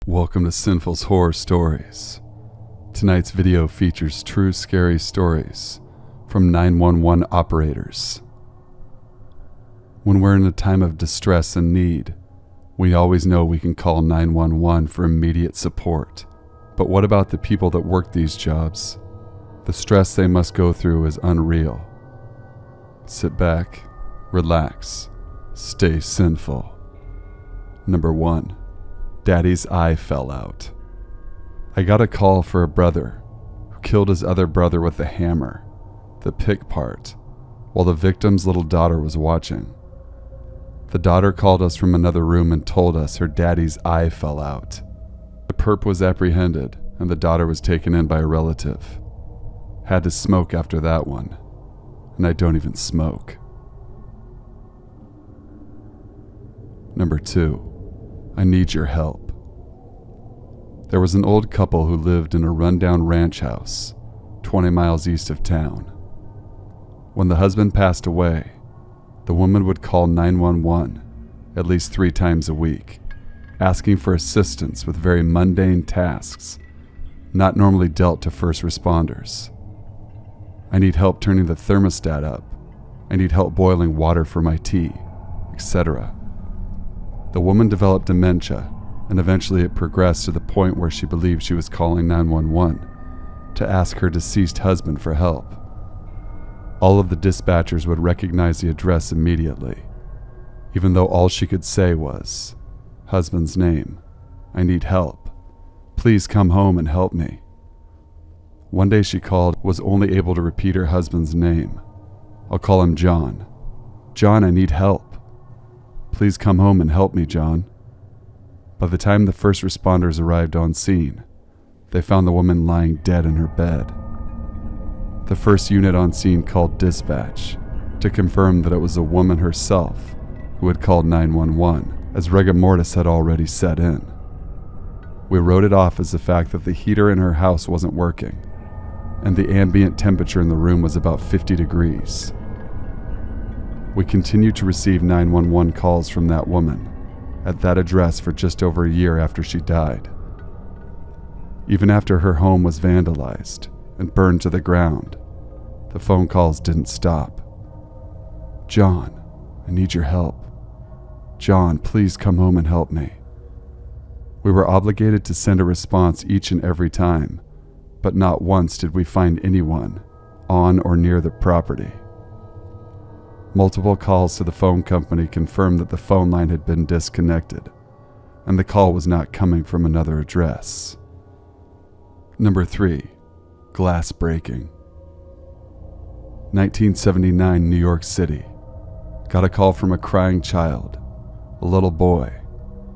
Welcome to Sinful's Horror Stories. Tonight's video features true scary stories from 911 operators. When we're in a time of distress and need, we always know we can call 911 for immediate support. But what about the people that work these jobs? The stress they must go through is unreal. Sit back, relax, stay sinful. Number 1. Daddy's eye fell out. I got a call for a brother who killed his other brother with a hammer, the pick part, while the victim's little daughter was watching. The daughter called us from another room and told us her daddy's eye fell out. The perp was apprehended and the daughter was taken in by a relative. Had to smoke after that one, and I don't even smoke. Number 2. I need your help. There was an old couple who lived in a rundown ranch house 20 miles east of town. When the husband passed away, the woman would call 911 at least 3 times a week, asking for assistance with very mundane tasks not normally dealt to first responders. I need help turning the thermostat up. I need help boiling water for my tea, etc. The woman developed dementia, and eventually it progressed to the point where she believed she was calling 911 to ask her deceased husband for help. All of the dispatchers would recognize the address immediately, even though all she could say was, "Husband's name. I need help. Please come home and help me." One day she called, was only able to repeat her husband's name. "I'll call him John. John, I need help. Please come home and help me, John." By the time the first responders arrived on scene, they found the woman lying dead in her bed. The first unit on scene called dispatch to confirm that it was a woman herself who had called 911, as rigor mortis had already set in. We wrote it off as the fact that the heater in her house wasn't working, and the ambient temperature in the room was about 50 degrees. We continued to receive 911 calls from that woman at that address for just over a year after she died. Even after her home was vandalized and burned to the ground, the phone calls didn't stop. "John, I need your help. John, please come home and help me." We were obligated to send a response each and every time, but not once did we find anyone on or near the property. Multiple calls to the phone company confirmed that the phone line had been disconnected, and the call was not coming from another address. Number 3. Glass breaking. 1979, New York City. Got a call from a crying child, a little boy,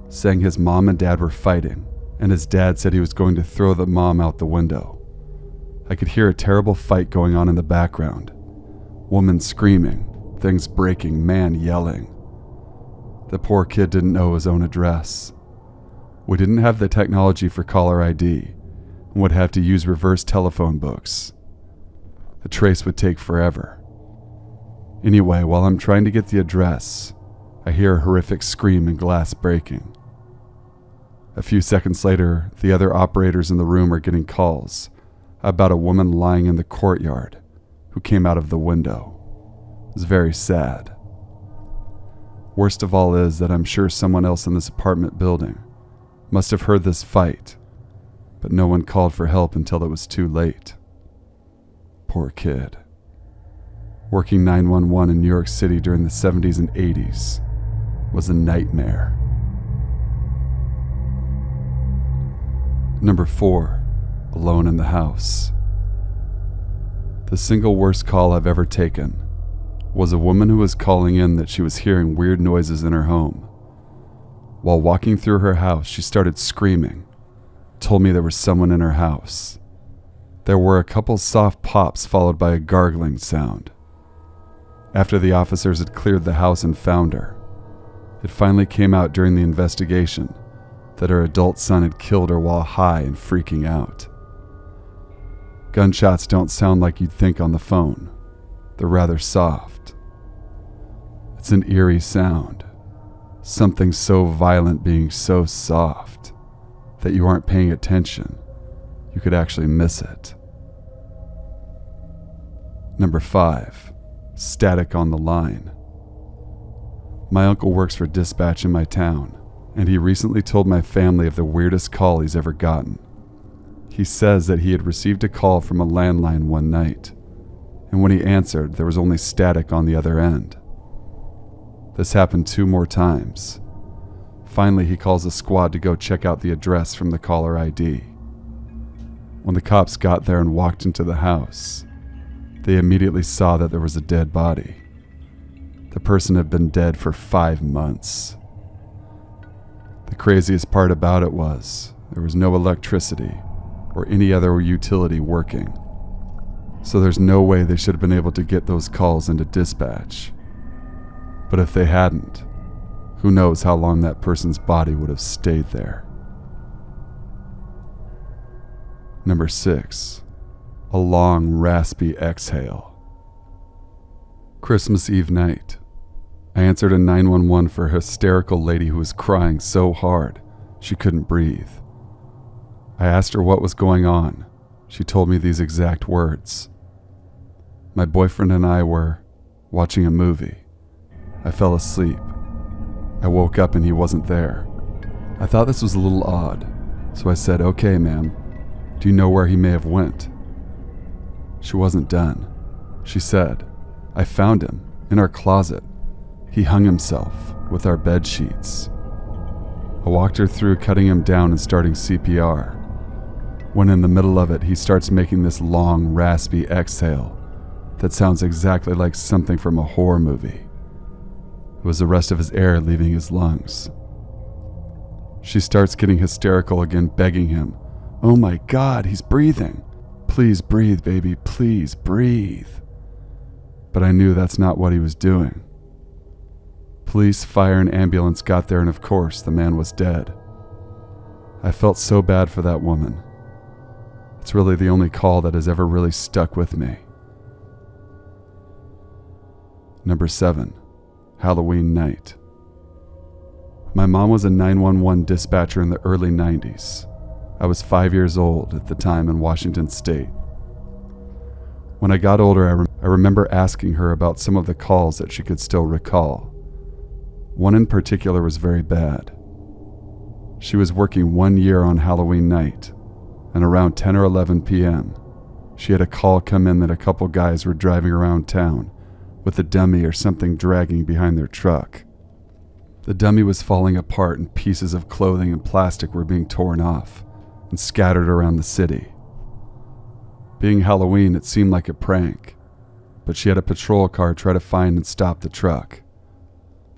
saying his mom and dad were fighting, and his dad said he was going to throw the mom out the window. I could hear a terrible fight going on in the background. Woman screaming, things breaking, man yelling. The poor kid didn't know his own address. We didn't have the technology for caller ID and would have to use reverse telephone books. The trace would take forever. Anyway, while I'm trying to get the address, I hear a horrific scream and glass breaking. A few seconds later, the other operators in the room are getting calls about a woman lying in the courtyard who came out of the window. It was very sad. Worst of all is that I'm sure someone else in this apartment building must have heard this fight, but no one called for help until it was too late. Poor kid. Working 911 in New York City during the 70s and 80s was a nightmare. Number 4. Alone in the house. The single worst call I've ever taken was a woman who was calling in that she was hearing weird noises in her home. While walking through her house, she started screaming, told me there was someone in her house. There were a couple soft pops followed by a gargling sound. After the officers had cleared the house and found her, it finally came out during the investigation that her adult son had killed her while high and freaking out. Gunshots don't sound like you'd think on the phone. They're rather soft. It's an eerie sound, something so violent being so soft, that you aren't paying attention, you could actually miss it. Number 5, static on the line. My uncle works for dispatch in my town, and he recently told my family of the weirdest call he's ever gotten. He says that he had received a call from a landline one night, and when he answered, there was only static on the other end. This happened 2 more times. Finally, he calls a squad to go check out the address from the caller ID. When the cops got there and walked into the house, they immediately saw that there was a dead body. The person had been dead for 5 months. The craziest part about it was there was no electricity or any other utility working, so there's no way they should have been able to get those calls into dispatch. But if they hadn't, who knows how long that person's body would have stayed there. Number 6, a long, raspy exhale. Christmas Eve night, I answered a 911 for a hysterical lady who was crying so hard she couldn't breathe. I asked her what was going on. She told me these exact words. My boyfriend and I were watching a movie. I fell asleep. I woke up and he wasn't there. I thought this was a little odd, so I said, "Okay, ma'am, do you know where he may have went?" She wasn't done. She said, "I found him in our closet. He hung himself with our bed sheets." I walked her through cutting him down and starting CPR. When in the middle of it, he starts making this long, raspy exhale that sounds exactly like something from a horror movie. It was the rest of his air leaving his lungs. She starts getting hysterical again, begging him, "Oh my God, he's breathing. Please breathe, baby, please breathe." But I knew that's not what he was doing. Police, fire, and ambulance got there, and of course, the man was dead. I felt so bad for that woman. It's really the only call that has ever really stuck with me. Number 7, Halloween night. My mom was a 911 dispatcher in the early 90s. I was 5 years old at the time in Washington State. When I got older, I remember asking her about some of the calls that she could still recall. One in particular was very bad. She was working 1 year on Halloween night, and around 10 or 11 p.m., she had a call come in that a couple guys were driving around town with a dummy or something dragging behind their truck. The dummy was falling apart and pieces of clothing and plastic were being torn off and scattered around the city. Being Halloween, it seemed like a prank, but she had a patrol car try to find and stop the truck.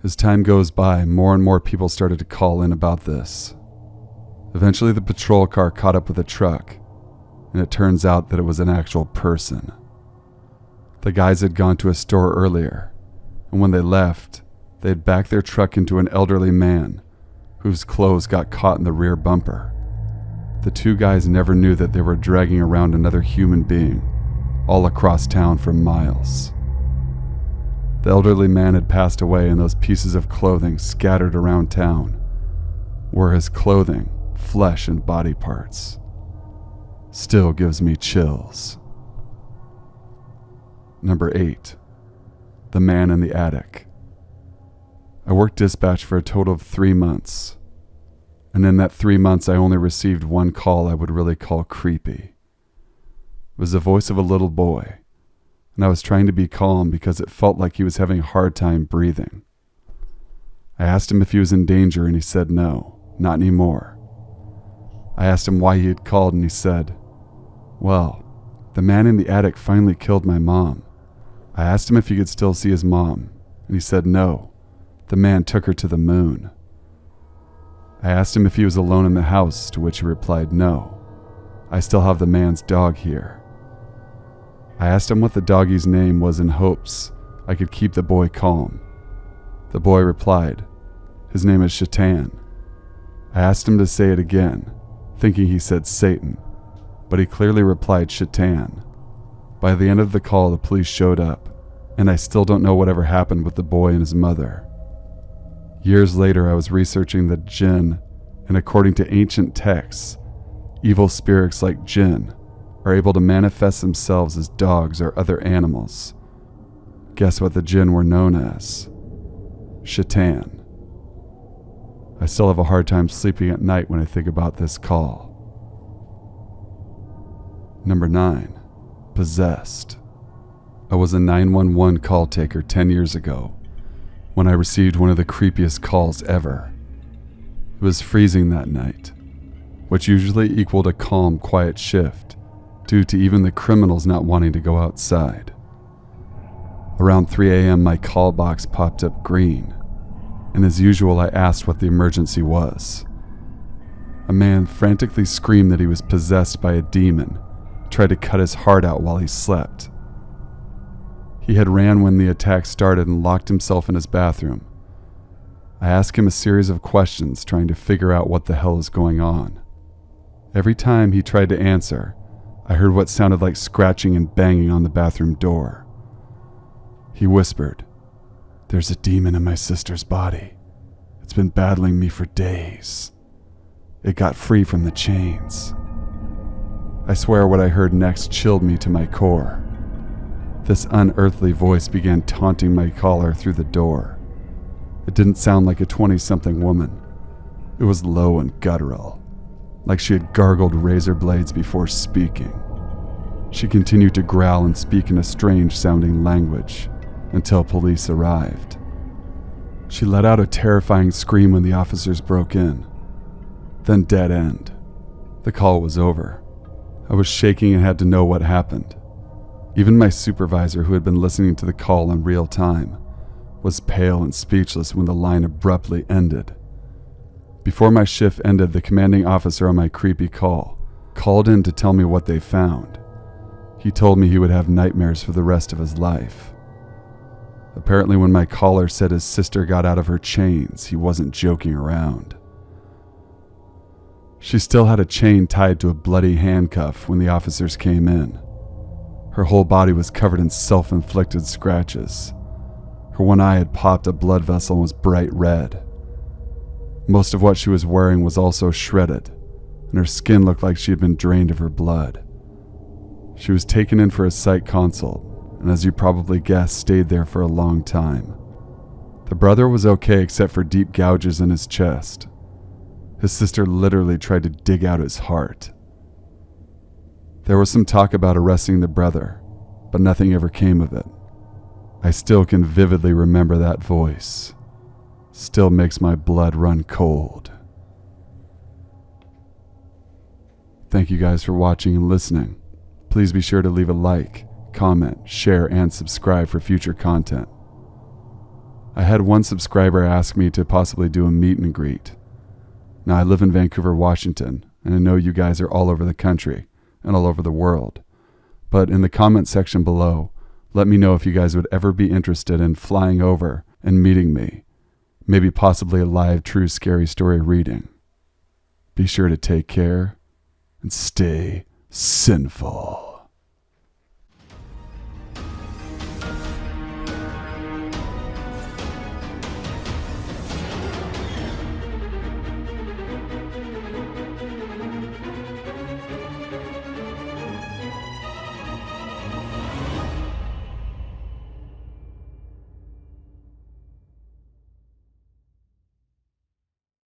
As time goes by, more and more people started to call in about this. Eventually, the patrol car caught up with the truck, and it turns out that it was an actual person. The guys had gone to a store earlier, and when they left, they had backed their truck into an elderly man whose clothes got caught in the rear bumper. The 2 guys never knew that they were dragging around another human being all across town for miles. The elderly man had passed away, and those pieces of clothing scattered around town were his clothing, flesh, and body parts. Still gives me chills. Number 8, the man in the attic. I worked dispatch for a total of 3 months, and in that 3 months I only received one call I would really call creepy. It was the voice of a little boy, and I was trying to be calm because it felt like he was having a hard time breathing. I asked him if he was in danger, and he said no, not anymore. I asked him why he had called, and he said, "Well, the man in the attic finally killed my mom." I asked him if he could still see his mom, and he said no, the man took her to the moon. I asked him if he was alone in the house, to which he replied, "No, I still have the man's dog here." I asked him what the doggie's name was in hopes I could keep the boy calm. The boy replied, "His name is Shaitan." I asked him to say it again, thinking he said Satan, but he clearly replied Shaitan. By the end of the call, the police showed up, and I still don't know whatever happened with the boy and his mother. Years later, I was researching the jinn and according to ancient texts, evil spirits like jinn are able to manifest themselves as dogs or other animals. Guess what the jinn were known as? Shaitan. I still have a hard time sleeping at night when I think about this call. Number 9. Possessed. I was a 911 call taker 10 years ago when I received one of the creepiest calls ever. It was freezing that night, which usually equaled a calm, quiet shift due to even the criminals not wanting to go outside. Around 3 a.m. my call box popped up green, and as usual I asked what the emergency was. A man frantically screamed that he was possessed by a demon, tried to cut his heart out while he slept. He had ran when the attack started and locked himself in his bathroom. I asked him a series of questions trying to figure out what the hell is going on. Every time he tried to answer, I heard what sounded like scratching and banging on the bathroom door. He whispered, "There's a demon in my sister's body. It's been battling me for days. It got free from the chains." I swear what I heard next chilled me to my core. This unearthly voice began taunting my caller through the door. It didn't sound like a 20-something woman. It was low and guttural, like she had gargled razor blades before speaking. She continued to growl and speak in a strange-sounding language until police arrived. She let out a terrifying scream when the officers broke in. Then dead end. The call was over. I was shaking and had to know what happened. Even my supervisor, who had been listening to the call in real time, was pale and speechless when the line abruptly ended. Before my shift ended, the commanding officer on my creepy call called in to tell me what they found. He told me he would have nightmares for the rest of his life. Apparently, when my caller said his sister got out of her chains, he wasn't joking around. She still had a chain tied to a bloody handcuff when the officers came in. Her whole body was covered in self-inflicted scratches. Her one eye had popped a blood vessel and was bright red. Most of what she was wearing was also shredded, and her skin looked like she had been drained of her blood. She was taken in for a psych consult, and as you probably guessed, stayed there for a long time. The brother was okay except for deep gouges in his chest. His sister literally tried to dig out his heart. There was some talk about arresting the brother, but nothing ever came of it. I still can vividly remember that voice. Still makes my blood run cold. Thank you guys for watching and listening. Please be sure to leave a like, comment, share, and subscribe for future content. I had one subscriber ask me to possibly do a meet and greet. Now, I live in Vancouver, Washington, and I know you guys are all over the country and all over the world. But in the comment section below, let me know if you guys would ever be interested in flying over and meeting me. Maybe possibly a live true scary story reading. Be sure to take care and stay sinful.